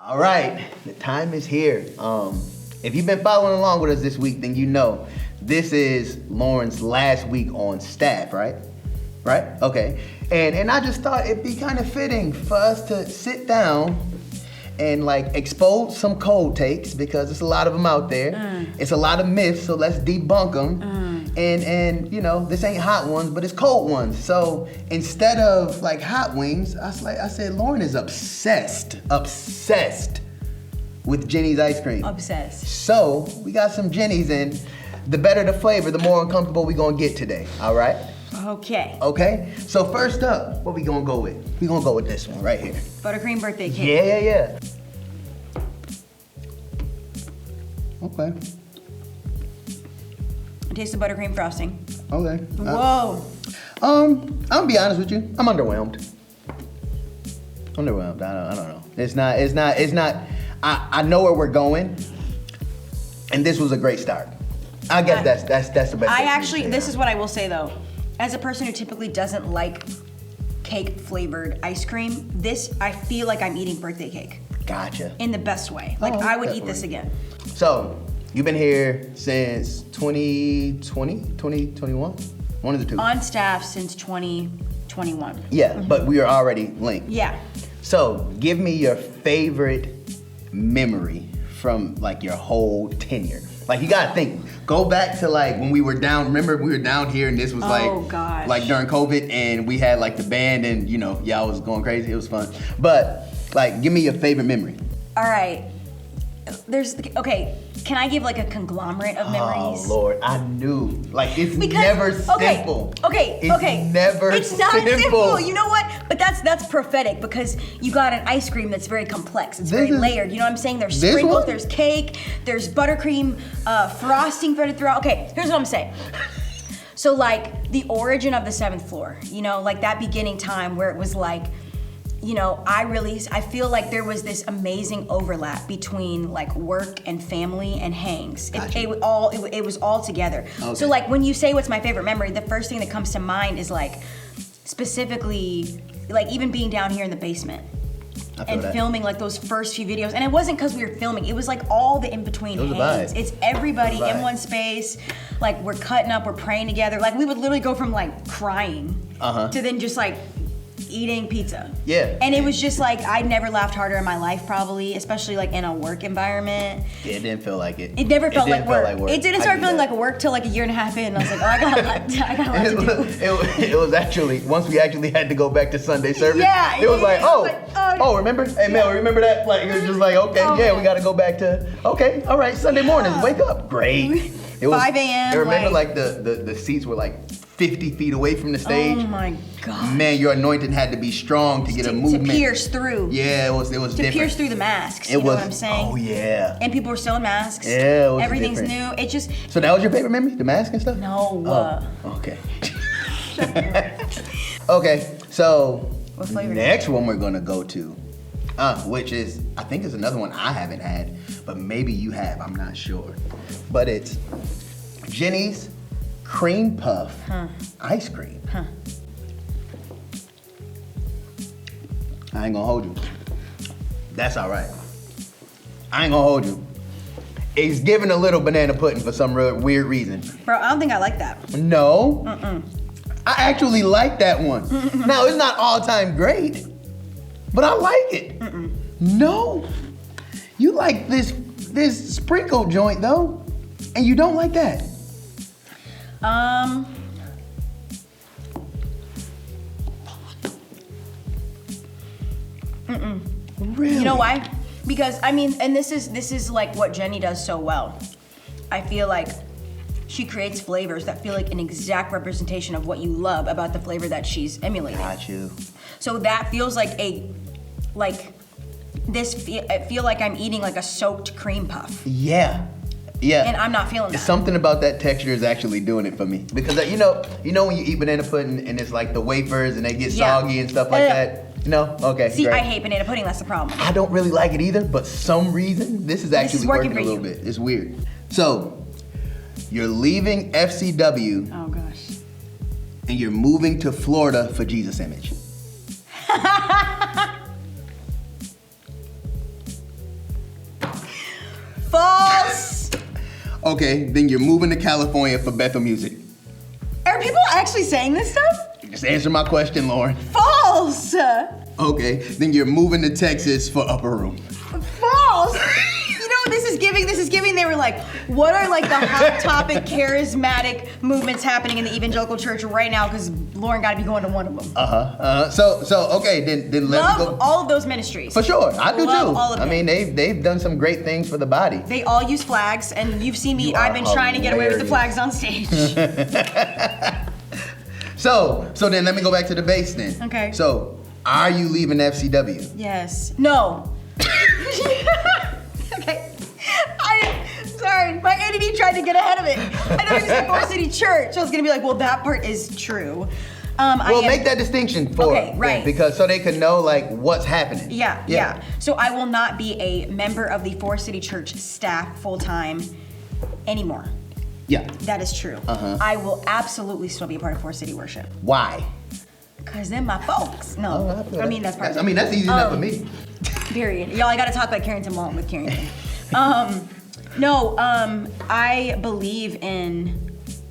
All right, the time is here. If you've been following along with us this week, then you know this is Lauren's last week on staff, right? Right? Okay. And I just thought it'd be kind of fitting for us to sit down and like expose some cold takes because there's a lot of them out there. It's a lot of myths, so let's debunk them. And you know, this ain't hot ones, but it's cold ones. So instead of like hot wings, I said Lauren is obsessed with Jenny's ice cream. Obsessed. So we got some Jenny's, and the better the flavor, the more uncomfortable we gonna get today. All right? Okay. Okay. So first up, what we gonna go with? We gonna go with this one right here. Buttercream birthday cake. Yeah. Okay. Taste the buttercream frosting. Okay. Whoa. I'm gonna be honest with you. I'm underwhelmed. I don't know. It's not. I know where we're going, and this was a great start. I guess that's the best. I actually, this is what I will say though. As a person who typically doesn't like cake flavored ice cream, this, I feel like I'm eating birthday cake. Gotcha. In the best way. Like I would eat this again. So, you've been here since 2020, 2021? One of the two. On staff since 2021. Yeah, but we are already linked. Yeah. So, give me your favorite memory from like your whole tenure. Like you gotta think, go back to like when we were down, remember we were down here and this was like during COVID and we had like the band and you know, y'all was going crazy, it was fun. But like, give me your favorite memory. All right, okay, can I give like a conglomerate of memories? Oh Lord, I knew. Like it's never simple. Okay. It's not simple. You know what? But that's prophetic because you got an ice cream that's very complex. It's very layered. You know what I'm saying? There's sprinkles, there's cake, there's buttercream frosting threaded throughout. Okay, here's what I'm saying. So like the origin of the 7th floor, you know, like that beginning time where it was like, you know, I feel like there was this amazing overlap between like work and family and hangs. Gotcha. It was all together. Okay. So like when you say what's my favorite memory, the first thing that comes to mind is like specifically like even being down here in the basement and filming like those first few videos. And it wasn't because we were filming, it was like all the in-between hangs. It's everybody in one space, like we're cutting up, we're praying together. Like we would literally go from like crying to then just like eating pizza. Yeah. And it was just like, I'd never laughed harder in my life probably, especially like in a work environment. Yeah, it didn't feel like it. It never felt like work. It didn't start feeling like work till like a year and a half in. And I was like, oh, I got a lot to do. It was actually, once we actually had to go back to Sunday service, it was remember? Hey, Mel, remember that? Like, it was just like, okay, we got to go back to, okay, all right, Sunday mornings, wake up. Great. It was 5 a.m. I remember like the seats were like 50 feet away from the stage. Oh my God. Man, your anointing had to be strong to get a movement. To pierce through. Yeah, it was different. To pierce through the masks, you know what I'm saying? Oh yeah. And people were still in masks. Yeah, it was everything's different. New. It just. So that was your favorite memory? The mask and stuff? No. Okay. Okay, so what flavor? Next one we're gonna go to, which is, I think is another one I haven't had, but maybe you have, I'm not sure. But it's Jenny's Cream Puff ice cream. I ain't gonna hold you. That's all right. I ain't gonna hold you. It's giving a little banana pudding for some real weird reason. Bro, I don't think I like that. No. I actually like that one. Now, it's not all-time great, but I like it. No. You like this sprinkle joint, though, and you don't like that. Really? You know why? Because I mean, and this is like what Jenny does so well. I feel like she creates flavors that feel like an exact representation of what you love about the flavor that she's emulating. Got you. So that feels like I feel like I'm eating like a soaked cream puff. Yeah. And I'm not feeling that. Something about that texture is actually doing it for me. Because you know when you eat banana pudding and it's like the wafers and they get soggy and stuff like that? No? Okay, See, great. I hate banana pudding, that's the problem. I don't really like it either, but some reason, this is actually working a little bit. It's weird. So, you're leaving FCW. Oh gosh. And you're moving to Florida for Jesus Image. Okay, then you're moving to California for Bethel Music. Are people actually saying this stuff? Just answer my question, Lauren. False. Okay, then you're moving to Texas for Upper Room. False. You know what this is giving? This is giving. They were like, what are like the hot topic charismatic movements happening in the evangelical church right now? Because Lauren got to be going to one of them. So okay, then let's Love go. all of those ministries. For sure, I do Love too. all of I them. mean, they've done some great things for the body. They all use flags, and you've seen me. You I've are been trying to get away with the hilarious. flags on stage. So then let me go back to the base then. Okay. So, are you leaving FCW? Yes. No. Okay. Sorry, my ADD tried to get ahead of it. I know you said Forest City Church. I was gonna be like, well, that part is true. Well, make that distinction for Okay, them, right. because so they can know like what's happening. Yeah. So I will not be a member of the Forest City Church staff full time anymore. Yeah. That is true. I will absolutely still be a part of Forest City Worship. Why? Cause they're my folks. No, feel I that. mean that's part. I mean that's easy enough for me. Period. Y'all, I gotta talk like Carrington Malone with Carrington. I believe in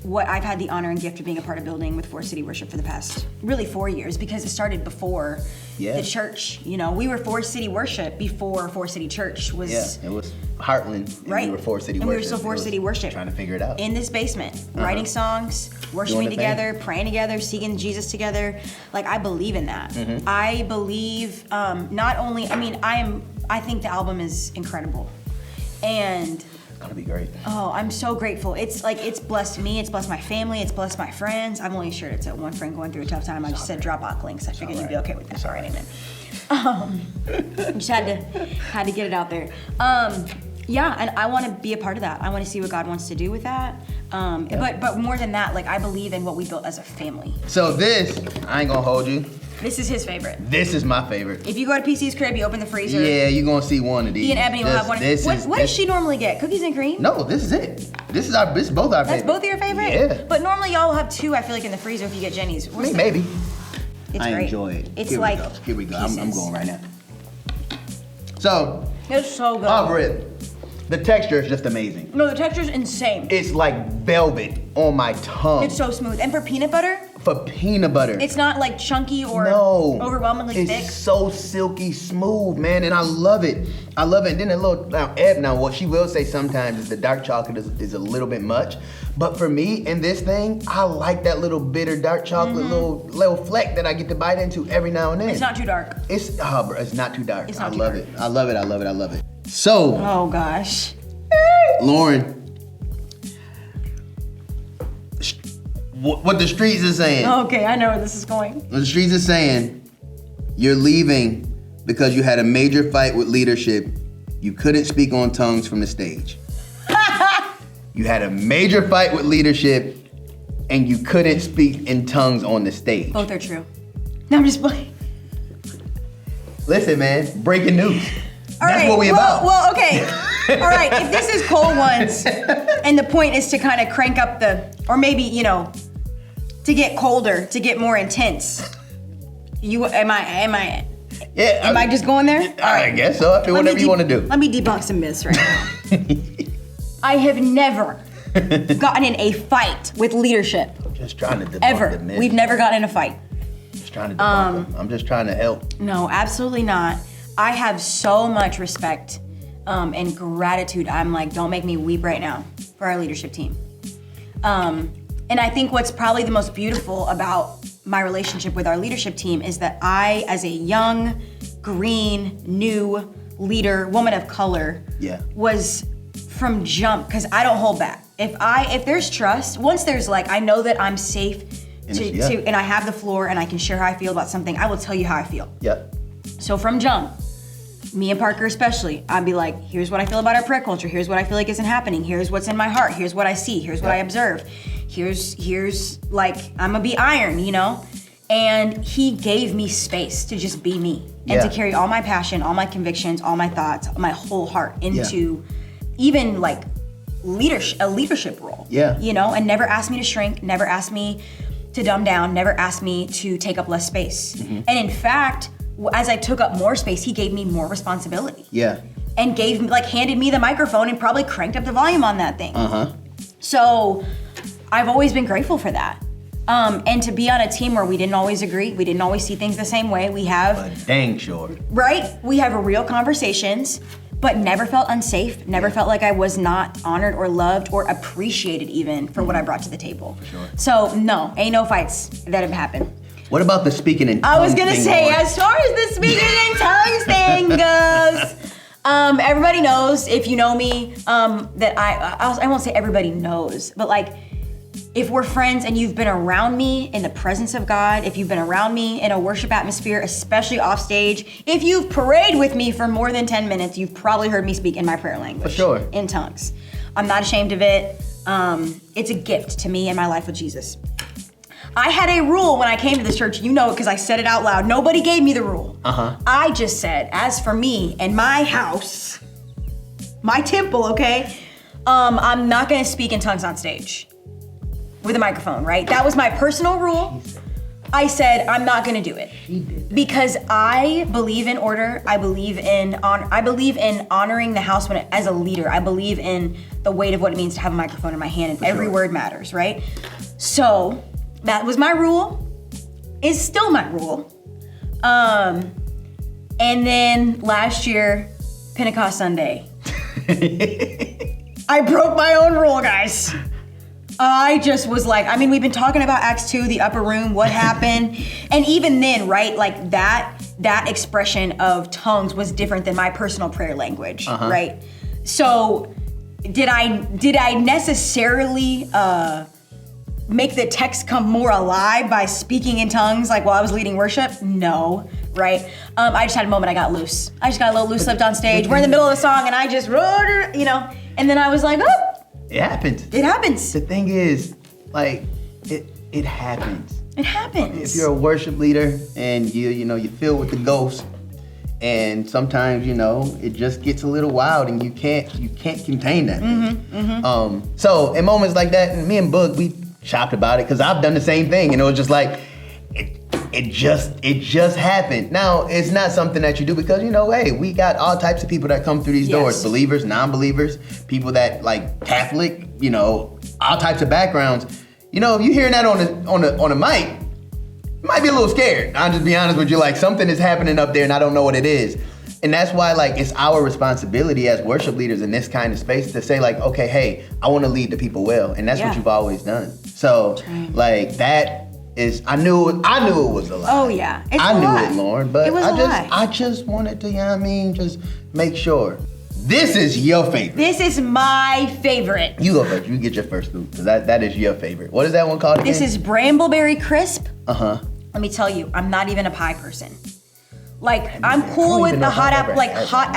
what I've had the honor and gift of being a part of building with Forest City Worship for the past really 4 years, because it started before the church. You know, we were Forest City Worship before Forest City Church was. Yeah, it was Heartland, and Right. we were Forest City and Worship. we were still Forest It was City Worship. Trying to figure it out. In this basement, writing songs, worshiping Doing the thing. together, praying together, seeking Jesus together. Like, I believe in that. Mm-hmm. I believe not only, I think the album is incredible. And It's gonna be great. oh, I'm so grateful. It's like, it's blessed me, it's blessed my family, it's blessed my friends. I've only shared it to one friend going through a tough time. I just said Dropbox links. I figured you'd be okay with that. All right, amen. Just had to get it out there. Yeah, and I want to be a part of that. I want to see what God wants to do with that. But more than that, like, I believe in what we built as a family. So this, I ain't gonna hold you. This is his favorite. This is my favorite. If you go to PC's crib, you open the freezer. Yeah, you're gonna see one of these. He and Ebony will have one. What does she normally get? Cookies and cream? No, this is it. This is both our favorite. That's both of your favorite? Yeah. But normally y'all will have two, I feel like, in the freezer if you get Jenny's. I mean, maybe. It's I great. enjoy it. It's Here like we go. Here we go. I'm pieces. going right now. So, It's so good. off rip. The texture is just amazing. No, the texture's insane. It's like velvet on my tongue. It's so smooth. And for peanut butter, For peanut butter. it's not like chunky or no. overwhelmingly it's thick. so silky smooth, man, and I love it. I love it. And then a little, now what she will say sometimes is the dark chocolate is a little bit much. But for me, in this thing, I like that little bitter dark chocolate little fleck that I get to bite into every now and then. It's not too dark. It's not too dark. It's not I too love dark. it. I love it. I love it. I love it. So, Oh gosh. Lauren, what the streets are saying. Okay, I know where this is going. What the streets are saying, you're leaving because you had a major fight with leadership. You couldn't speak on tongues from the stage. You had a major fight with leadership and you couldn't speak in tongues on the stage. Both are true. No, I'm just playing. Listen, man, breaking news. All That's right, what we about. Well, okay. All right, if this is cold ones, and the point is to kind of crank up or maybe, to get colder, to get more intense. Am I just going there? All I right. guess so. After whatever you want to do. Let me debunk some myths right now. I have never gotten in a fight with leadership. Just trying to debunk Ever. the myth. We've never gotten in a fight. Just trying to debunk them. I'm just trying to help. No, absolutely not. I have so much respect and gratitude. I'm like, don't make me weep right now for our leadership team. And I think what's probably the most beautiful about my relationship with our leadership team is that I, as a young, green, new leader, woman of color, was from jump, because I don't hold back. If there's trust, once there's I know that I'm safe and I have the floor and I can share how I feel about something, I will tell you how I feel. Yep. So from jump, me and Parker especially, I'd be like, here's what I feel about our prayer culture. Here's what I feel like isn't happening. Here's what's in my heart. Here's what I see. Here's what I observe. Here's I'm gonna be iron, And he gave me space to just be me and to carry all my passion, all my convictions, all my thoughts, my whole heart into even a leadership role. Yeah. And never asked me to shrink, never asked me to dumb down, never asked me to take up less space. And in fact, as I took up more space, he gave me more responsibility. Yeah. and handed me the microphone and probably cranked up the volume on that thing. So I've always been grateful for that. And to be on a team where we didn't always agree, we didn't always see things the same way. We have, but dang sure, right? We have real conversations, but never felt unsafe, never felt like I was not honored or loved or appreciated even for what I brought to the table. For sure. So no, ain't no fights that have happened. What about the speaking in tongues? I was gonna say, as far as the speaking in tongues thing goes, everybody knows, if you know me, that I won't say everybody knows, but like, if we're friends and you've been around me in the presence of God, if you've been around me in a worship atmosphere, especially off stage, if you've prayed with me for more than 10 minutes, you've probably heard me speak in my prayer language. For sure. In tongues. I'm not ashamed of it. It's a gift to me in my life with Jesus. I had a rule when I came to this church, you know it because I said it out loud. Nobody gave me the rule. I just said, as for me and my house, my temple, okay, I'm not gonna speak in tongues on stage with a microphone, right? That was my personal rule. I said, I'm not gonna do it. Because I believe in order, I believe in honoring the house as a leader. I believe in the weight of what it means to have a microphone in my hand, and every word matters, right? So, that was my rule, is still my rule. And then last year, Pentecost Sunday, I broke my own rule, guys. I just was like, I mean, we've been talking about Acts 2, the upper room, what happened. And even then, right, like that expression of tongues was different than my personal prayer language, right? So did I necessarily make the text come more alive by speaking in tongues like while I was leading worship? No, right? I just had a moment, I got loose. I just got a little loose lipped on stage. We're in the middle of the song and I just, and then I was like, oh. It happens. It happens. The thing is, like, it happens. It happens. If you're a worship leader and you filled with the ghost, and sometimes it just gets a little wild and you can't contain that. So in moments like that, and me and Boog, we chopped about it because I've done the same thing, and it was just like it just happened. Now it's not something that you do because hey, we got all types of people that come through these doors, believers, non-believers, people that like Catholic, all types of backgrounds. If you're hearing that on a mic, you might be a little scared. I'll just be honest with you, like something is happening up there and I don't know what it is. And that's why like it's our responsibility as worship leaders in this kind of space to say like, okay, hey, I want to lead the people well. And that's what you've always done. So like that is, I knew it was a lie. Oh yeah, I knew it, Lauren, but it was I just wanted to, just make sure. This is your favorite. This is my favorite. You go first. You get your first scoop because that is your favorite. What is that one called again? This is Brambleberry Crisp. Let me tell you, I'm not even a pie person. Like, I'm cool with the hot out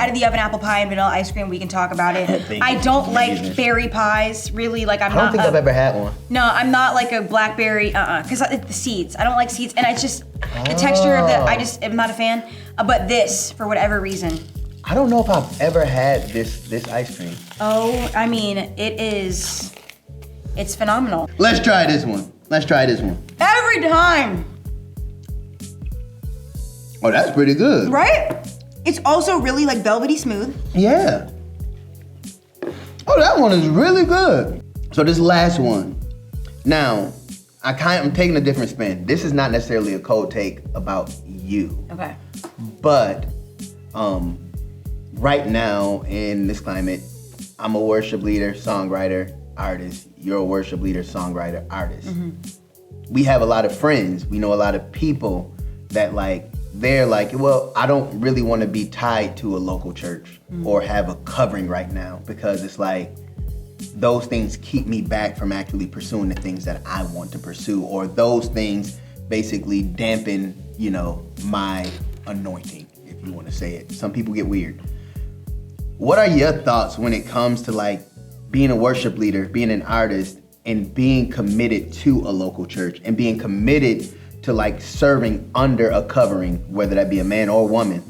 of the oven apple pie and vanilla ice cream. We can talk about it. I don't like berry pies, really. Like, I don't think I've ever had one. No, I'm not like a blackberry, because the seeds. I don't like seeds, and I just, the texture of I am not a fan. But this, for whatever reason. I don't know if I've ever had this ice cream. Oh, I mean, it's phenomenal. Let's try this one. Every time. Oh, that's pretty good. Right? It's also really like velvety smooth. Yeah. Oh, that one is really good. So this last one. Now, I'm taking a different spin. This is not necessarily a cold take about you. Okay. But right now in this climate, I'm a worship leader, songwriter, artist. You're a worship leader, songwriter, artist. We have a lot of friends. We know a lot of people that they're like, well, I don't really want to be tied to a local church or have a covering right now because it's like those things keep me back from actually pursuing the things that I want to pursue, or those things basically dampen, my anointing, if you want to say it. Some people get weird. What are your thoughts when it comes to being a worship leader, being an artist, and being committed to a local church and being committed to serving under a covering, whether that be a man or a woman?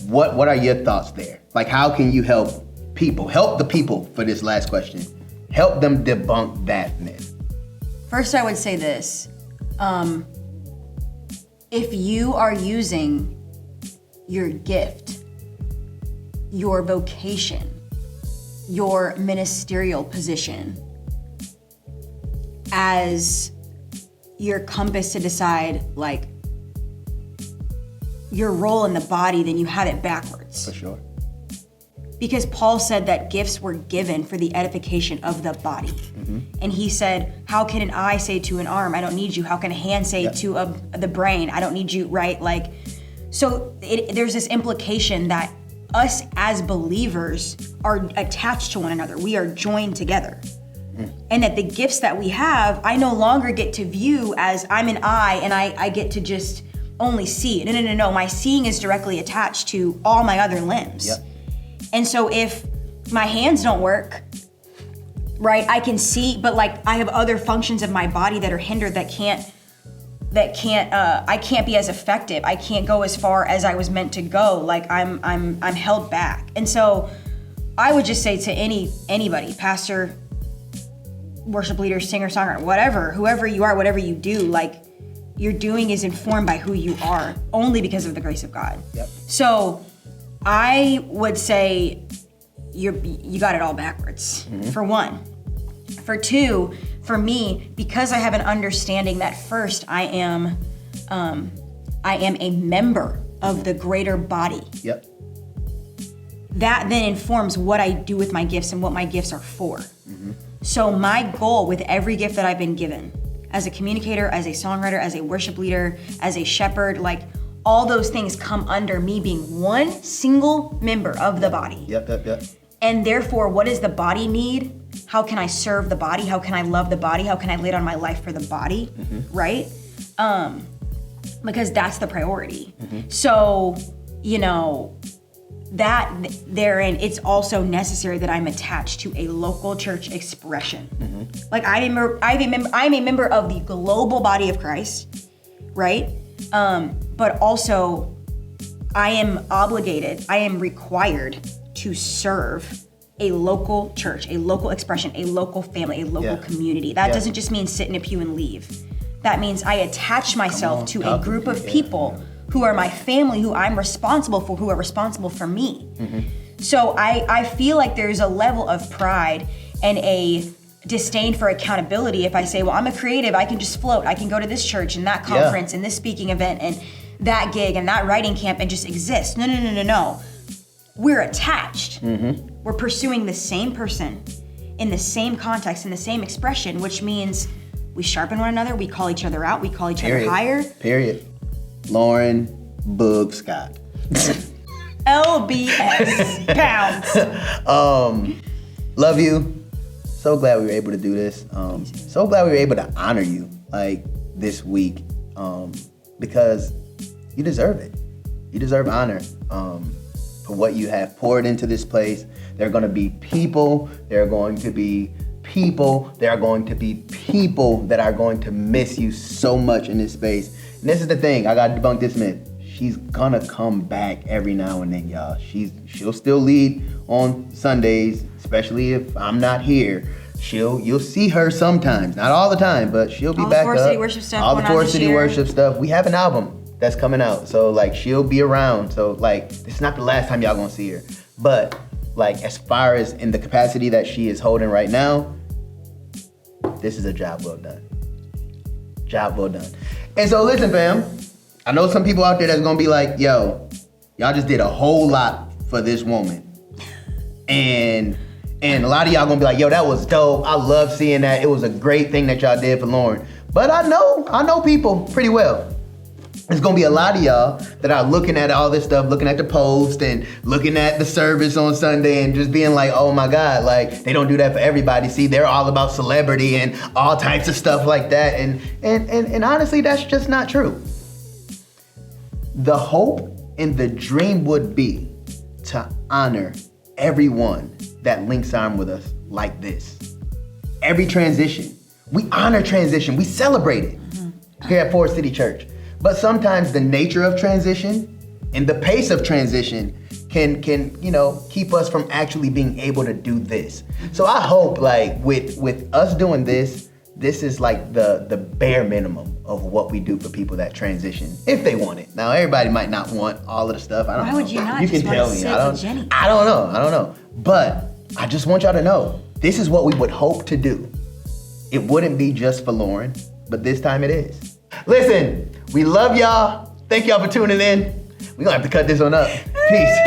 What are your thoughts there? How can you help the people for this last question? Help them debunk that myth. First, I would say this. If you are using your gift, your vocation, your ministerial position as your compass to decide like your role in the body, then you have it backwards. For sure. Because Paul said that gifts were given for the edification of the body. Mm-hmm. And he said, how can an eye say to an arm, I don't need you? How can a hand say to the brain, I don't need you, right? Like, so there's this implication that us as believers are attached to one another. We are joined together. And that the gifts that we have, I no longer get to view as I'm an eye and I get to just only see. No. My seeing is directly attached to all my other limbs. Yep. And so if my hands don't work, right, I can see, but like I have other functions of my body that are hindered I can't be as effective. I can't go as far as I was meant to go. Like I'm held back. And so I would just say to anybody, pastor, worship leader, singer, songwriter, whatever, whoever you are, whatever you do, like your doing is informed by who you are only because of the grace of God. Yep. So I would say you got it all backwards, for one. For two, for me, because I have an understanding that first I am a member of the greater body. Yep. That then informs what I do with my gifts and what my gifts are for. Mm-hmm. So my goal with every gift that I've been given, as a communicator, as a songwriter, as a worship leader, as a shepherd, like all those things come under me being one single member of the body. Yep. And therefore, what does the body need? How can I serve the body? How can I love the body? How can I lay down my life for the body, right? Because that's the priority. Mm-hmm. So, that therein, it's also necessary that I'm attached to a local church expression. Mm-hmm. Like I'm a member of the global body of Christ, right? But also I am obligated, I am required to serve a local church, a local expression, a local family, a local community. That doesn't just mean sit in a pew and leave. That means I attach myself to a group of people who are my family, who I'm responsible for, who are responsible for me. Mm-hmm. So I feel like there's a level of pride and a disdain for accountability if I say, well, I'm a creative, I can just float, I can go to this church and that conference and this speaking event and that gig and that writing camp and just exist. No. We're attached. Mm-hmm. We're pursuing the same person in the same context, in the same expression, which means we sharpen one another, we call each other out, we call each other higher. Period. Lauren Boog Scott. LBS pounds. Love you. So glad we were able to do this. So glad we were able to honor you like this week, because you deserve it. You deserve honor for what you have poured into this place. There are going to be people. There are going to be people that are going to miss you so much in this space. And this is the thing. I got to debunk this myth. She's gonna come back every now and then, y'all. She'll still lead on Sundays, especially if I'm not here. You'll see her sometimes, not all the time, but she'll be back up. All the 4 City worship stuff. All the 4 City worship stuff. We have an album that's coming out, so like she'll be around. So like it's not the last time y'all gonna see her. But like as far as in the capacity that she is holding right now, this is a job well done. Job well done. And so listen, fam. I know some people out there that's gonna be like, yo, y'all just did a whole lot for this woman. And a lot of y'all gonna be like, yo, that was dope. I love seeing that. It was a great thing that y'all did for Lauren. But I know people pretty well. There's gonna be a lot of y'all that are looking at all this stuff, looking at the post and looking at the service on Sunday and just being like, oh my God, like they don't do that for everybody. See, they're all about celebrity and all types of stuff like that. And honestly, that's just not true. The hope and the dream would be to honor everyone that links arm with us like this. Every transition. We honor transition. We celebrate it here at 4 City Church. But sometimes the nature of transition and the pace of transition can keep us from actually being able to do this. So I hope like with us doing this, this is like the bare minimum of what we do for people that transition, if they want it. Now, everybody might not want all of the stuff. I don't know. Why would you not? You can tell me. I don't know. But I just want y'all to know, this is what we would hope to do. It wouldn't be just for Lauren, but this time it is. Listen, we love y'all. Thank y'all for tuning in. We're gonna have to cut this one up. Peace.